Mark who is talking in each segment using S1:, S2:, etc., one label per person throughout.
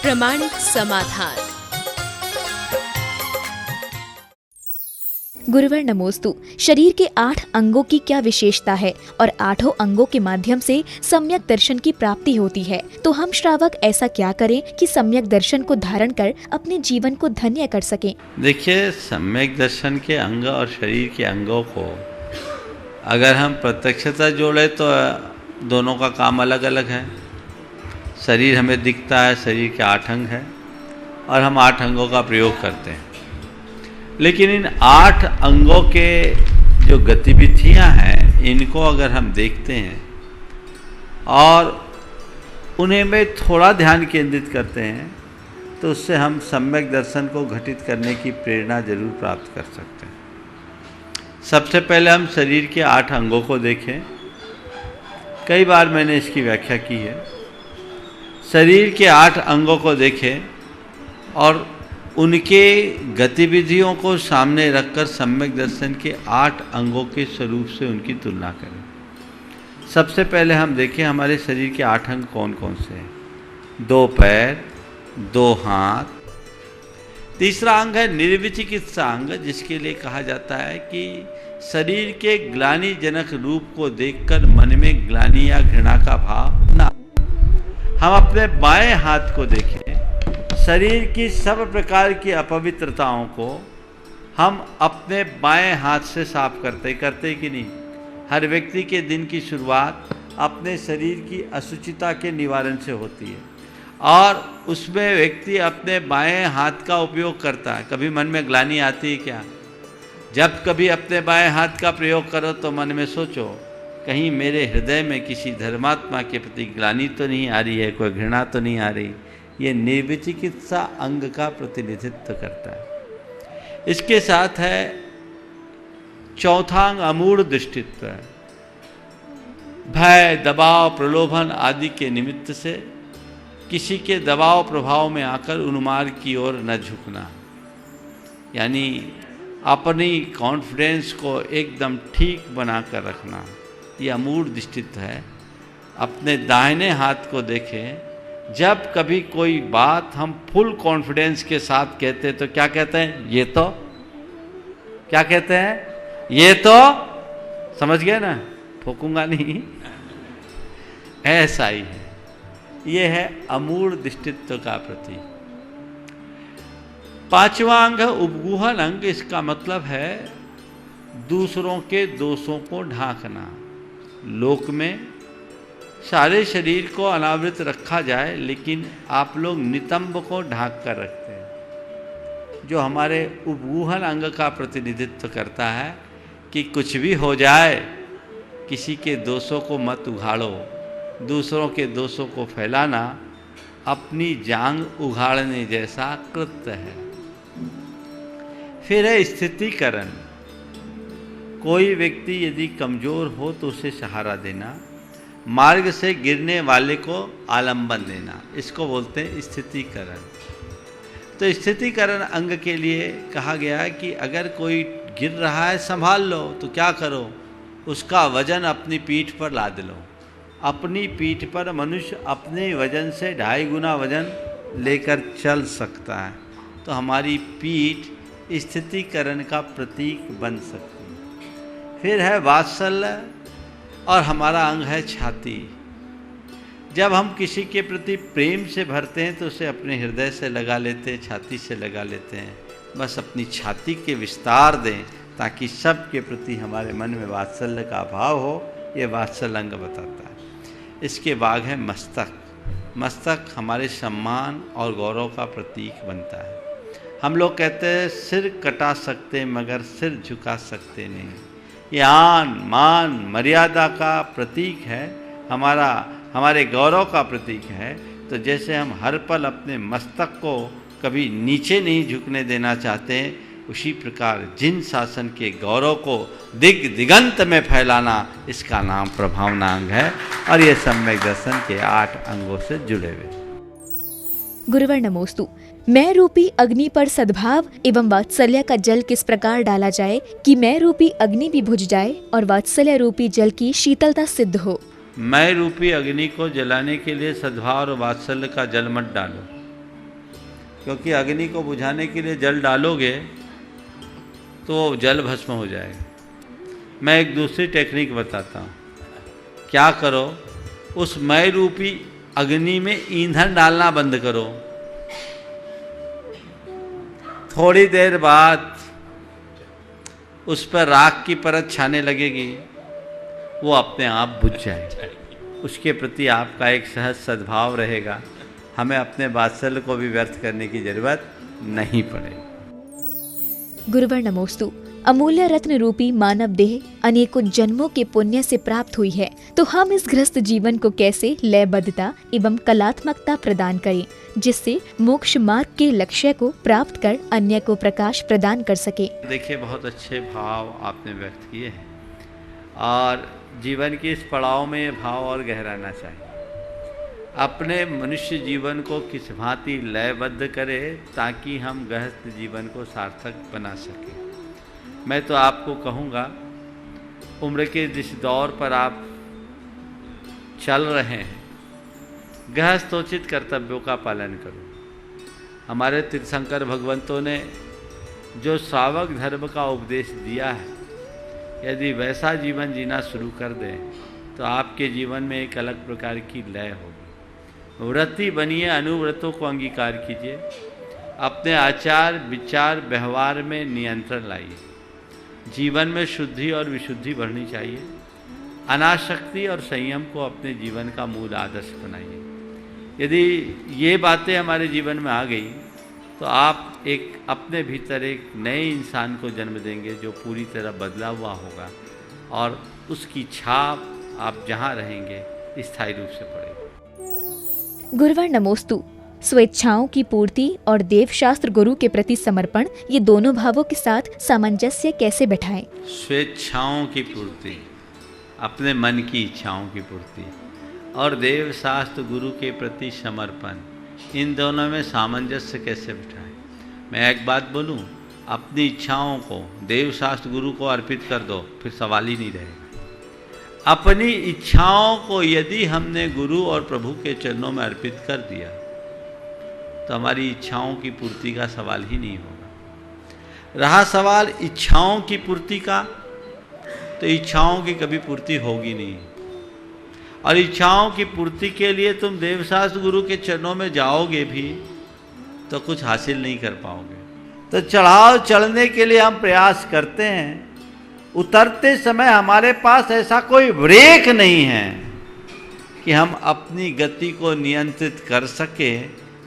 S1: प्रमाणिक समाधान।
S2: गुरुवर नमोस्तु। शरीर के 8 अंगों की क्या विशेषता है और 8 अंगों के माध्यम से सम्यक दर्शन की प्राप्ति होती है, तो हम श्रावक ऐसा क्या करें कि सम्यक दर्शन को धारण कर अपने जीवन को धन्य कर सकें?
S3: देखिए, सम्यक दर्शन के अंग और शरीर के अंगों को अगर हम प्रत्यक्षता जोड़े तो दोनों का काम अलग अलग है। शरीर हमें दिखता है, शरीर के 8 अंग हैं और हम 8 अंगों का प्रयोग करते हैं, लेकिन इन 8 अंगों के जो गतिविधियां हैं इनको अगर हम देखते हैं और उन्हें में थोड़ा ध्यान केंद्रित करते हैं तो उससे हम सम्यक दर्शन को घटित करने की प्रेरणा जरूर प्राप्त कर सकते हैं। सबसे पहले हम शरीर के 8 अंगों को देखें। कई बार मैंने इसकी व्याख्या की है। शरीर के 8 अंगों को देखें और उनके गतिविधियों को सामने रखकर सम्यक दर्शन के 8 अंगों के स्वरूप से उनकी तुलना करें। सबसे पहले हम देखें हमारे शरीर के 8 अंग कौन कौन से हैं। 2 पैर, 2 हाथ। तीसरा अंग है निर्विचिकित्सा अंग, जिसके लिए कहा जाता है कि शरीर के ग्लानिजनक रूप को देखकर मन में ग्लानि या घृणा का भाव ना। हम अपने बाएं हाथ को देखें। शरीर की सब प्रकार की अपवित्रताओं को हम अपने बाएं हाथ से साफ करते कि नहीं। हर व्यक्ति के दिन की शुरुआत अपने शरीर की अशुचिता के निवारण से होती है और उसमें व्यक्ति अपने बाएं हाथ का उपयोग करता है। कभी मन में ग्लानि आती है क्या? जब कभी अपने बाएं हाथ का प्रयोग करो तो मन में सोचो, कहीं मेरे हृदय में किसी धर्मात्मा के प्रति ग्लानि तो नहीं आ रही है, कोई घृणा तो नहीं आ रही। ये निर्विचिकित्सा अंग का प्रतिनिधित्व करता है। इसके साथ है चौथा अंग अमूढ़ दृष्टित्व। भय, दबाव, प्रलोभन आदि के निमित्त से किसी के दबाव प्रभाव में आकर उन्माद की ओर न झुकना, यानी अपनी कॉन्फिडेंस को एकदम ठीक बनाकर रखना, ये अमूढ़ दृष्टित्व है। अपने दाहिने हाथ को देखें। जब कभी कोई बात हम फुल कॉन्फिडेंस के साथ कहते हैं तो क्या कहते हैं? ये तो। क्या कहते हैं? ये तो। समझ गए ना? ठोकूंगा नहीं। ऐसा ही है। ये है अमूढ़ दृष्टित्व का प्रतीक। 5वां अंग है उपगूहन अंग। इसका मतलब है दूसरों के दोषों को ढांकना। लोक में सारे शरीर को अनावृत रखा जाए, लेकिन आप लोग नितंब को ढांक कर रखते हैं, जो हमारे उपगूहन अंग का प्रतिनिधित्व करता है कि कुछ भी हो जाए, किसी के दोषों को मत उघाड़ो। दूसरों के दोषों को फैलाना अपनी जांग उघाड़ने जैसा कृत्य है। फिर है स्थितिकरण। कोई व्यक्ति यदि कमजोर हो तो उसे सहारा देना, मार्ग से गिरने वाले को आलंबन देना, इसको बोलते हैं स्थितिकरण। तो स्थितिकरण अंग के लिए कहा गया है कि अगर कोई गिर रहा है संभाल लो, तो क्या करो? उसका वजन अपनी पीठ पर लाद लो। अपनी पीठ पर मनुष्य अपने वजन से 2.5 गुना वजन लेकर चल सकता है। तो हमारी पीठ स्थितिकरण का प्रतीक बन सकती है। फिर है वात्सल्य और हमारा अंग है छाती। जब हम किसी के प्रति प्रेम से भरते हैं तो उसे अपने हृदय से लगा लेते हैं, छाती से लगा लेते हैं। बस अपनी छाती के विस्तार दें ताकि सब के प्रति हमारे मन में वात्सल्य का भाव हो। ये वात्सल्य अंग बताता है। इसके बाद है मस्तक। मस्तक हमारे सम्मान और गौरव का प्रतीक बनता है। हम लोग कहते हैं सिर कटा सकते मगर सिर झुका सकते नहीं। ये आन मान मर्यादा का प्रतीक है, हमारे गौरव का प्रतीक है। तो जैसे हम हर पल अपने मस्तक को कभी नीचे नहीं झुकने देना चाहते, उसी प्रकार जिन शासन के गौरव को दिगंत में फैलाना, इसका नाम प्रभावना अंग है और ये सम्यक दर्शन के 8 अंगों से जुड़े हुए।
S2: गुरुवर नमोस्तु। मैं रूपी अग्नि पर सद्भाव एवं वात्सल्य का जल किस प्रकार डाला जाए कि मैं रूपी अग्नि भी बुझ जाए और वात्सल्य रूपी जल की शीतलता सिद्ध हो?
S3: मैं रूपी अग्नि को जलाने के लिए सद्भाव और वात्सल्य का जल मत डालो। क्योंकि अग्नि को बुझाने के लिए जल डालोगे तो जल भस्म हो जाएगा। मैं एक दूसरी टेक्निक बताता हूँ। क्या करो, उस मय रूपी अग्नि में ईंधन डालना बंद करो। थोड़ी देर बाद उस पर राख की परत छाने लगेगी, वो अपने आप बुझ जाएगी। उसके प्रति आपका एक सहज सद्भाव रहेगा। हमें अपने वात्सल्य को भी व्यर्थ करने की जरूरत नहीं पड़ेगी।
S2: गुरुवर नमोस्तु। अमूल्य रत्न रूपी मानव देह अनेकों जन्मों के पुण्य से प्राप्त हुई है, तो हम इस गृहस्थ जीवन को कैसे लयबद्धता एवं कलात्मकता प्रदान करें, जिससे मोक्ष मार्ग के लक्ष्य को प्राप्त कर अन्य को प्रकाश प्रदान कर सके।
S3: देखिए, बहुत अच्छे भाव आपने व्यक्त किए हैं और जीवन के इस पड़ाव में ये भाव और गहराना चाहिए। अपने मनुष्य जीवन को किस भांति लयबद्ध करें ताकि हम गृहस्थ जीवन को सार्थक बना सकें। मैं तो आपको कहूँगा, उम्र के जिस दौर पर आप चल रहे हैं, गृहस्थोचित कर्तव्यों का पालन करो। हमारे तीर्थंकर भगवंतों ने जो श्रावक धर्म का उपदेश दिया है, यदि वैसा जीवन जीना शुरू कर दें तो आपके जीवन में एक अलग प्रकार की लय होगी। व्रती बनिए, अनुव्रतों को अंगीकार कीजिए, अपने आचार विचार व्यवहार में नियंत्रण लाइए। जीवन में शुद्धि और विशुद्धि बढ़नी चाहिए। अनासक्ति और संयम को अपने जीवन का मूल आदर्श बनाइए। यदि ये बातें हमारे जीवन में आ गई तो आप एक अपने भीतर एक नए इंसान को जन्म देंगे जो पूरी तरह बदला हुआ होगा और उसकी छाप आप जहाँ रहेंगे स्थायी रूप से पड़ेगी।
S2: गुरुवर नमोस्तु। स्वेच्छाओं की पूर्ति और देव शास्त्र गुरु के प्रति समर्पण, ये दोनों भावों के साथ सामंजस्य कैसे बैठाएं?
S3: स्वेच्छाओं की पूर्ति, अपने मन की इच्छाओं की पूर्ति और देव शास्त्र गुरु के प्रति समर्पण, इन दोनों में सामंजस्य कैसे बिठाएं? मैं एक बात बोलूं, अपनी इच्छाओं को देव शास्त्र गुरु को अर्पित कर दो, फिर सवाल ही नहीं रहेगा। अपनी इच्छाओं को यदि हमने गुरु और प्रभु के चरणों में अर्पित कर दिया तो हमारी इच्छाओं की पूर्ति का सवाल ही नहीं होगा। रहा सवाल इच्छाओं की पूर्ति का, तो इच्छाओं की कभी पूर्ति होगी नहीं। और इच्छाओं की पूर्ति के लिए तुम देवशास्त्र गुरु के चरणों में जाओगे भी तो कुछ हासिल नहीं कर पाओगे। तो चढ़ाव चढ़ने के लिए हम प्रयास करते हैं, उतरते समय हमारे पास ऐसा कोई ब्रेक नहीं है कि हम अपनी गति को नियंत्रित कर सके,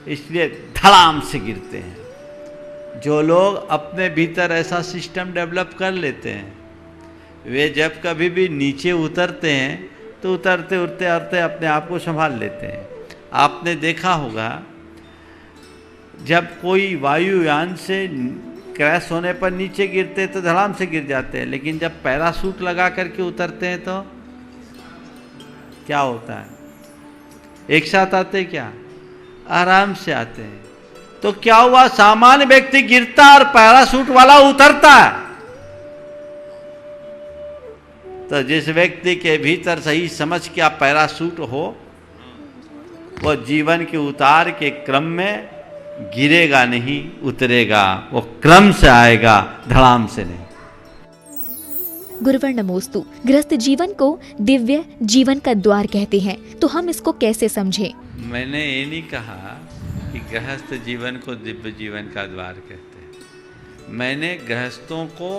S3: इसलिए धड़ाम से गिरते हैं। जो लोग अपने भीतर ऐसा सिस्टम डेवलप कर लेते हैं, वे जब कभी भी नीचे उतरते हैं तो उतरते उतरते अपने आप को संभाल लेते हैं। आपने देखा होगा, जब कोई वायुयान से क्रैश होने पर नीचे गिरते तो धड़ाम से गिर जाते हैं, लेकिन जब पैराशूट लगा करके उतरते हैं तो क्या होता है? एक साथ आते क्या? आराम से आते हैं। तो क्या हुआ? सामान्य व्यक्ति गिरता और पैराशूट वाला उतरता है। तो जिस व्यक्ति के भीतर सही समझ क्या पैराशूट हो, वो जीवन के उतार के क्रम में गिरेगा नहीं, उतरेगा, वो क्रम से आएगा, धड़ाम से नहीं।
S2: गुरुवर नमोस्तु। गृहस्थ जीवन को दिव्य जीवन का द्वार कहते हैं, तो हम इसको कैसे समझें?
S3: मैंने ये नहीं कहा कि गृहस्थ जीवन को दिव्य जीवन का द्वार कहते हैं। मैंने गृहस्थों को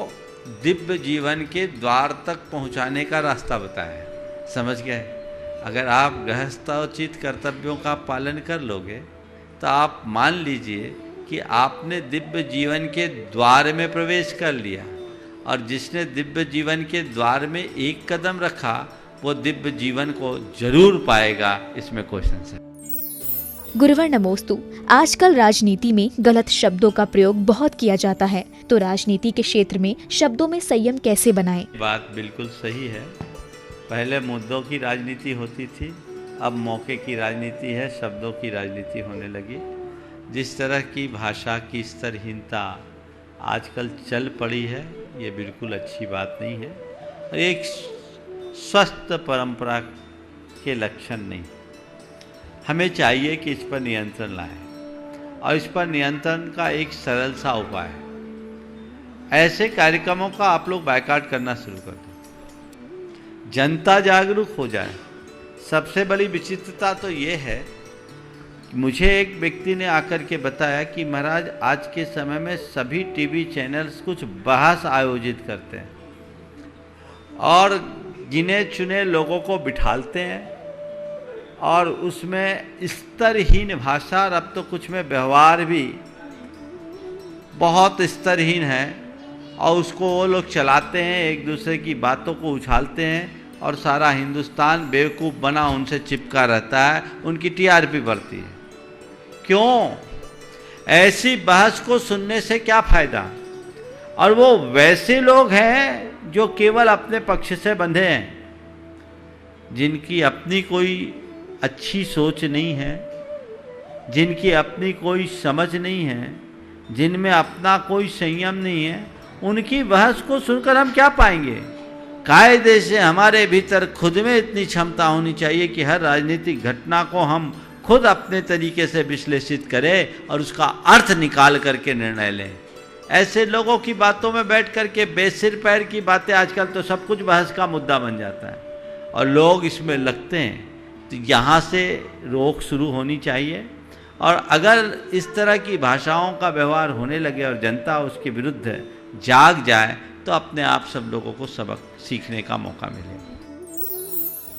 S3: दिव्य जीवन के द्वार तक पहुंचाने का रास्ता बताया। समझ गए? अगर आप गृहस्थोचित कर्तव्यों का पालन कर लोगे तो आप मान लीजिए कि आपने दिव्य जीवन के द्वार में प्रवेश कर लिया, और जिसने दिव्य जीवन के द्वार में एक कदम रखा वो दिव्य जीवन को जरूर पाएगा, इसमें क्वेश्चन है।
S2: गुरुवर नमोस्तु। आजकल राजनीति में गलत शब्दों का प्रयोग बहुत किया जाता है, तो राजनीति के क्षेत्र में शब्दों में संयम कैसे बनाएं?
S3: बात बिल्कुल सही है। पहले मुद्दों की राजनीति होती थी, अब मौके की राजनीति है, शब्दों की राजनीति होने लगी। जिस तरह की भाषा की स्तरहीनता आजकल चल पड़ी है, ये बिल्कुल अच्छी बात नहीं है और एक स्वस्थ परंपरा के लक्षण नहीं। हमें चाहिए कि इस पर नियंत्रण लाएं। और इस पर नियंत्रण का एक सरल सा उपाय है। ऐसे कार्यक्रमों का आप लोग बायकॉट करना शुरू कर दो, जनता जागरूक हो जाए। सबसे बड़ी विचित्रता तो ये है कि मुझे एक व्यक्ति ने आकर के बताया कि महाराज आज के समय में सभी टीवी चैनल्स कुछ बहस आयोजित करते हैं और गिने चुने लोगों को बिठालते हैं और उसमें स्तरहीन भाषा और अब तो कुछ में व्यवहार भी बहुत स्तरहीन है और उसको वो लोग चलाते हैं, एक दूसरे की बातों को उछालते हैं और सारा हिंदुस्तान बेवकूफ़ बना उनसे चिपका रहता है, उनकी टीआरपी बढ़ती है। क्यों? ऐसी बहस को सुनने से क्या फ़ायदा? और वो वैसे लोग हैं जो केवल अपने पक्ष से बंधे हैं, जिनकी अपनी कोई अच्छी सोच नहीं है, जिनकी अपनी कोई समझ नहीं है, जिनमें अपना कोई संयम नहीं है, उनकी बहस को सुनकर हम क्या पाएंगे? कायदे से हमारे भीतर खुद में इतनी क्षमता होनी चाहिए कि हर राजनीतिक घटना को हम खुद अपने तरीके से विश्लेषित करें और उसका अर्थ निकाल करके निर्णय लें। ऐसे लोगों की बातों में बैठ करके बेसिर पैर की बातें, आजकल तो सब कुछ बहस का मुद्दा बन जाता है और लोग इसमें लगते हैं। तो यहाँ से रोक शुरू होनी चाहिए और अगर इस तरह की भाषाओं का व्यवहार होने लगे और जनता उसके विरुद्ध जाग जाए तो अपने आप सब लोगों को सबक सीखने का मौका मिलेगा।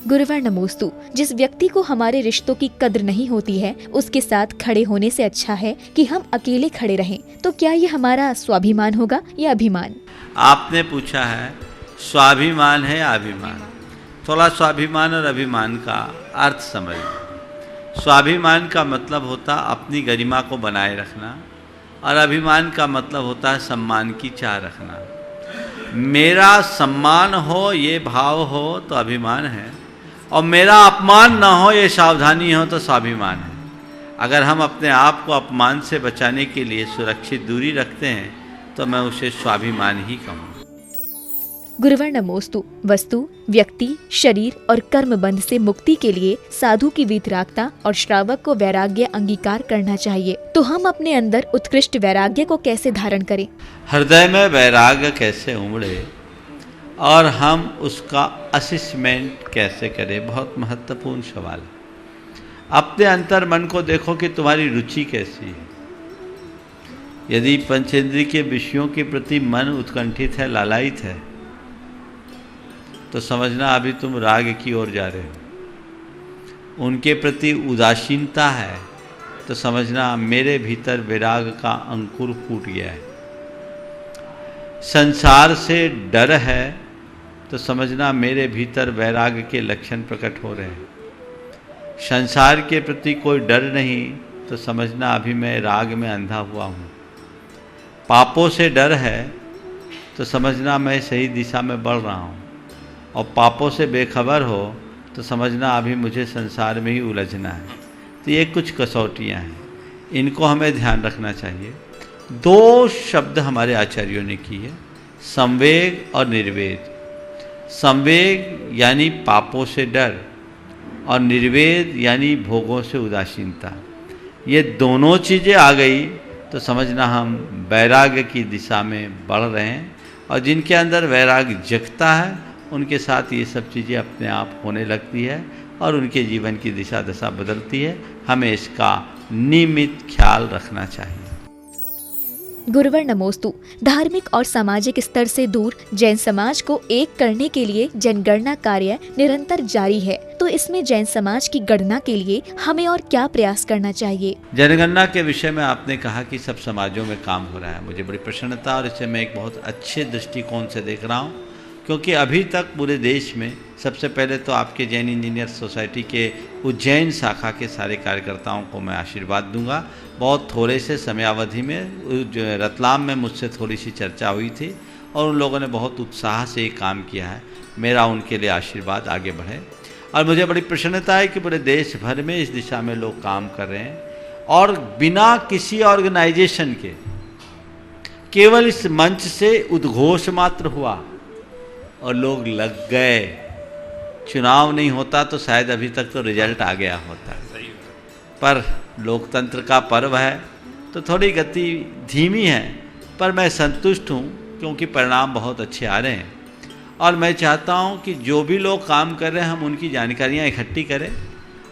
S2: गुरुवर नमोस्तु। जिस व्यक्ति को हमारे रिश्तों की कद्र नहीं होती है, उसके साथ खड़े होने से अच्छा है कि हम अकेले खड़े रहें। तो क्या ये हमारा स्वाभिमान होगा या अभिमान?
S3: आपने पूछा है स्वाभिमान है या अभिमान। थोड़ा स्वाभिमान और अभिमान का अर्थ समझिए। स्वाभिमान का मतलब होता अपनी गरिमा को बनाए रखना और अभिमान का मतलब होता है सम्मान की चाह रखना। मेरा सम्मान हो ये भाव हो तो अभिमान है और मेरा अपमान ना हो ये सावधानी हो तो स्वाभिमान है। अगर हम अपने आप को अपमान से बचाने के लिए सुरक्षित दूरी रखते हैं तो मैं उसे स्वाभिमान ही कहूँगा।
S2: गुरुवर नमोस्तु। वस्तु, व्यक्ति, शरीर और कर्म बंध से मुक्ति के लिए साधु की वीतरागता और श्रावक को वैराग्य अंगीकार करना चाहिए। तो हम अपने अंदर उत्कृष्ट वैराग्य को कैसे धारण करें?
S3: हृदय में वैराग्य कैसे उमड़े और हम उसका असेसमेंट कैसे करें, बहुत महत्वपूर्ण सवाल है। अपने अंतर मन को देखो कि तुम्हारी रुचि कैसी है। यदि पंचेंद्रिय के विषयों के प्रति मन उत्कंठित है, लालायित है, तो समझना अभी तुम राग की ओर जा रहे हो। उनके प्रति उदासीनता है तो समझना मेरे भीतर विराग का अंकुर फूट गया है। संसार से डर है तो समझना मेरे भीतर वैराग के लक्षण प्रकट हो रहे हैं। संसार के प्रति कोई डर नहीं तो समझना अभी मैं राग में अंधा हुआ हूँ। पापों से डर है तो समझना मैं सही दिशा में बढ़ रहा हूँ और पापों से बेखबर हो तो समझना अभी मुझे संसार में ही उलझना है। तो ये कुछ कसौटियाँ हैं, इनको हमें ध्यान रखना चाहिए। दो शब्द हमारे आचार्यों ने किए, संवेग और निर्वेद। संवेग यानी पापों से डर और निर्वेद यानी भोगों से उदासीनता। ये दोनों चीज़ें आ गई तो समझना हम वैराग्य की दिशा में बढ़ रहे हैं और जिनके अंदर वैराग्य जगता है उनके साथ ये सब चीज़ें अपने आप होने लगती है और उनके जीवन की दिशा दशा बदलती है। हमें इसका नियमित ख्याल रखना चाहिए।
S2: गुरुवर नमोस्तु। धार्मिक और सामाजिक स्तर से दूर जैन समाज को एक करने के लिए जनगणना कार्य निरंतर जारी है। तो इसमें जैन समाज की गणना के लिए हमें और क्या प्रयास करना चाहिए?
S3: जनगणना के विषय में आपने कहा कि सब समाजों में काम हो रहा है, मुझे बड़ी प्रसन्नता और इसे मैं एक बहुत अच्छे दृष्टिकोण से देख रहा हूँ, क्योंकि अभी तक पूरे देश में सबसे पहले तो आपके जैन इंजीनियर सोसाइटी के उज्जैन शाखा के सारे कार्यकर्ताओं को मैं आशीर्वाद दूंगा। बहुत थोड़े से समयावधि में जो रतलाम में मुझसे थोड़ी सी चर्चा हुई थी और उन लोगों ने बहुत उत्साह से ये काम किया है। मेरा उनके लिए आशीर्वाद आगे बढ़े और मुझे बड़ी प्रसन्नता है कि पूरे देश भर में इस दिशा में लोग काम कर रहे हैं और बिना किसी ऑर्गेनाइजेशन के केवल इस मंच से उद्घोष मात्र हुआ और लोग लग गए। चुनाव नहीं होता तो शायद अभी तक तो रिजल्ट आ गया होता, पर लोकतंत्र का पर्व है तो थोड़ी गति धीमी है, पर मैं संतुष्ट हूँ क्योंकि परिणाम बहुत अच्छे आ रहे हैं। और मैं चाहता हूँ कि जो भी लोग काम कर रहे हैं हम उनकी जानकारियाँ इकट्ठी करें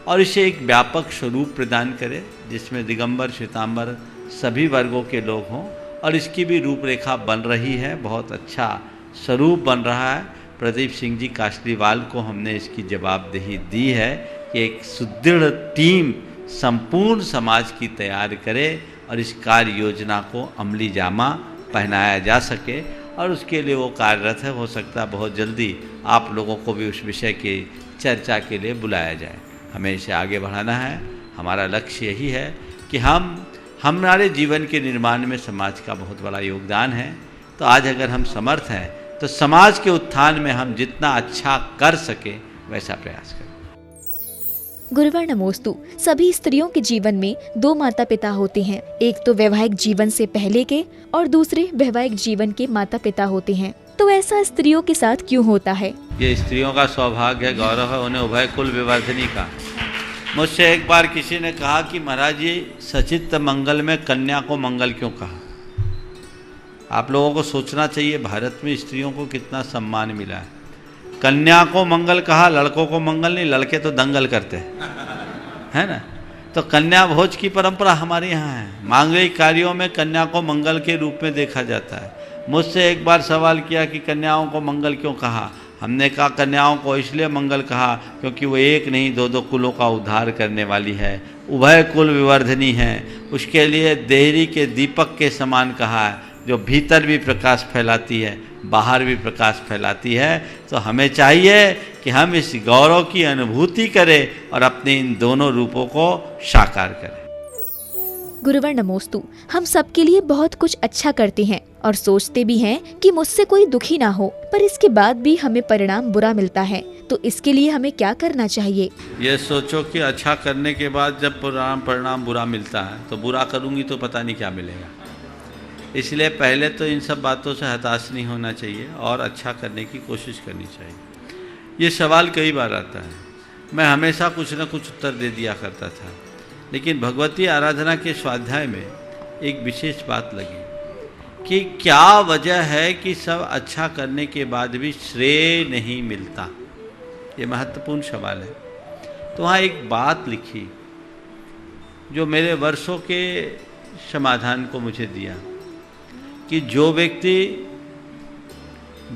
S3: और इसे एक व्यापक स्वरूप प्रदान करें जिसमें दिगंबर श्वेतांबर सभी वर्गों के लोग हों। और इसकी भी रूपरेखा बन रही है, बहुत अच्छा स्वरूप बन रहा है। प्रदीप सिंह जी कासलीवाल को हमने इसकी जवाबदेही दी है कि एक सुदृढ़ टीम संपूर्ण समाज की तैयार करे और इस कार्य योजना को अमली जामा पहनाया जा सके, और उसके लिए वो कार्यरत है। हो सकता है बहुत जल्दी आप लोगों को भी उस विषय की चर्चा के लिए बुलाया जाए। हमें इसे आगे बढ़ाना है। हमारा लक्ष्य यही है कि हमारे जीवन के निर्माण में समाज का बहुत बड़ा योगदान है। तो आज अगर हम समर्थ हैं तो समाज के उत्थान में हम जितना अच्छा कर सके वैसा प्रयास करें।
S2: गुरुवर नमोस्तु। सभी स्त्रियों के जीवन में दो माता पिता होते हैं, एक तो वैवाहिक जीवन से पहले के और दूसरे वैवाहिक जीवन के माता पिता होते हैं। तो ऐसा स्त्रियों के साथ क्यों होता है?
S3: ये स्त्रियों का सौभाग्य है, गौरव है उन्हें उभय कुल विवर्धिनी का। मुझसे एक बार किसी ने कहा कि महाराज जी सचित्त मंगल में कन्या को मंगल क्यों कहा? आप लोगों को सोचना चाहिए भारत में स्त्रियों को कितना सम्मान मिला है। कन्या को मंगल कहा, लड़कों को मंगल नहीं, लड़के तो दंगल करते है ना। तो कन्या भोज की परंपरा हमारे यहाँ है। मांगलिक कार्यों में कन्या को मंगल के रूप में देखा जाता है। मुझसे एक बार सवाल किया कि कन्याओं को मंगल क्यों कहा? हमने कहा कन्याओं को इसलिए मंगल कहा क्योंकि वो एक नहीं दो कुलों का उद्धार करने वाली है, उभय कुल विवर्धिनी है। उसके लिए देहरी के दीपक के समान कहा है, जो भीतर भी प्रकाश फैलाती है, बाहर भी प्रकाश फैलाती है। तो हमें चाहिए कि हम इस गौरव की अनुभूति करें और अपने इन दोनों रूपों को साकार करें।
S2: गुरुवर नमोस्तु। हम सबके लिए बहुत कुछ अच्छा करते हैं और सोचते भी हैं कि मुझसे कोई दुखी ना हो, पर इसके बाद भी हमें परिणाम बुरा मिलता है। तो इसके लिए हमें क्या करना चाहिए?
S3: ये सोचो कि अच्छा करने के बाद जब परिणाम बुरा मिलता है तो बुरा करूँगी तो पता नहीं क्या मिलेगा। इसलिए पहले तो इन सब बातों से हताश नहीं होना चाहिए और अच्छा करने की कोशिश करनी चाहिए। ये सवाल कई बार आता है, मैं हमेशा कुछ न कुछ उत्तर दे दिया करता था, लेकिन भगवती आराधना के स्वाध्याय में एक विशेष बात लगी कि क्या वजह है कि सब अच्छा करने के बाद भी श्रेय नहीं मिलता। ये महत्वपूर्ण सवाल है। तो वहाँ एक बात लिखी जो मेरे वर्षों के समाधान को मुझे दिया कि जो व्यक्ति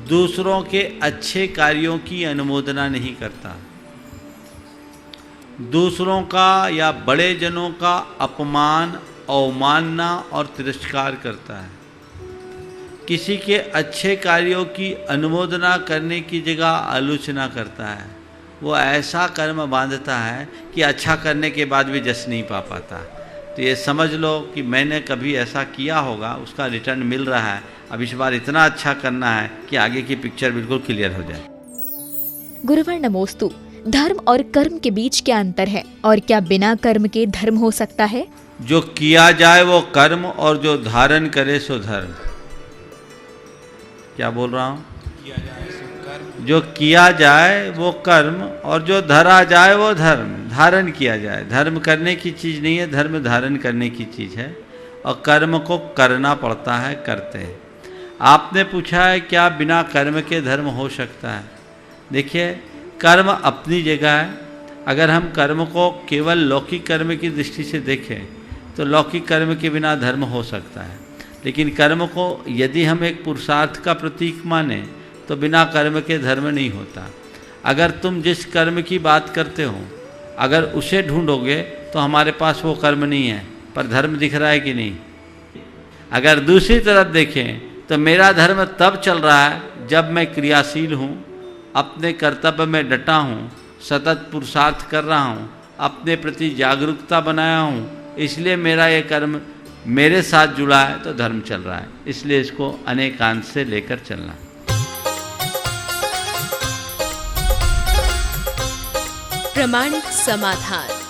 S3: दूसरों के अच्छे कार्यों की अनुमोदना नहीं करता, दूसरों का या बड़े जनों का अपमान, अवमानना और तिरस्कार करता है, किसी के अच्छे कार्यों की अनुमोदना करने की जगह आलोचना करता है, वो ऐसा कर्म बांधता है कि अच्छा करने के बाद भी जस नहीं पा पाता। तो ये समझ लो कि मैंने कभी ऐसा किया होगा, उसका रिटर्न मिल रहा है। अब इस बार इतना अच्छा करना है कि आगे की पिक्चर बिल्कुल क्लियर हो जाए।
S2: गुरुवर नमोस्तु। धर्म और कर्म के बीच क्या अंतर है और क्या बिना कर्म के धर्म हो सकता है?
S3: जो किया जाए वो कर्म और जो धारण करे सो धर्म। क्या बोल रहा हूँ? जो किया जाए वो कर्म और जो धरा जाए वो धर्म। धारण किया जाए, धर्म करने की चीज़ नहीं है, धर्म धारण करने की चीज़ है और कर्म को करना पड़ता है, करते हैं। आपने पूछा है क्या बिना कर्म के धर्म हो सकता है? देखिए, कर्म अपनी जगह है। अगर हम कर्म को केवल लौकिक कर्म की दृष्टि से देखें तो लौकिक कर्म के बिना धर्म हो सकता है, लेकिन कर्म को यदि हम एक पुरुषार्थ का प्रतीक माने तो बिना कर्म के धर्म नहीं होता। अगर तुम जिस कर्म की बात करते हो अगर उसे ढूंढोगे तो हमारे पास वो कर्म नहीं है, पर धर्म दिख रहा है कि नहीं? अगर दूसरी तरफ देखें तो मेरा धर्म तब चल रहा है जब मैं क्रियाशील हूँ, अपने कर्तव्य में डटा हूँ, सतत पुरुषार्थ कर रहा हूँ, अपने प्रति जागरूकता बनाया हूँ, इसलिए मेरा ये कर्म मेरे साथ जुड़ा है तो धर्म चल रहा है। इसलिए इसको अनेकांश से लेकर चलना।
S1: प्रमाणिक समाधान।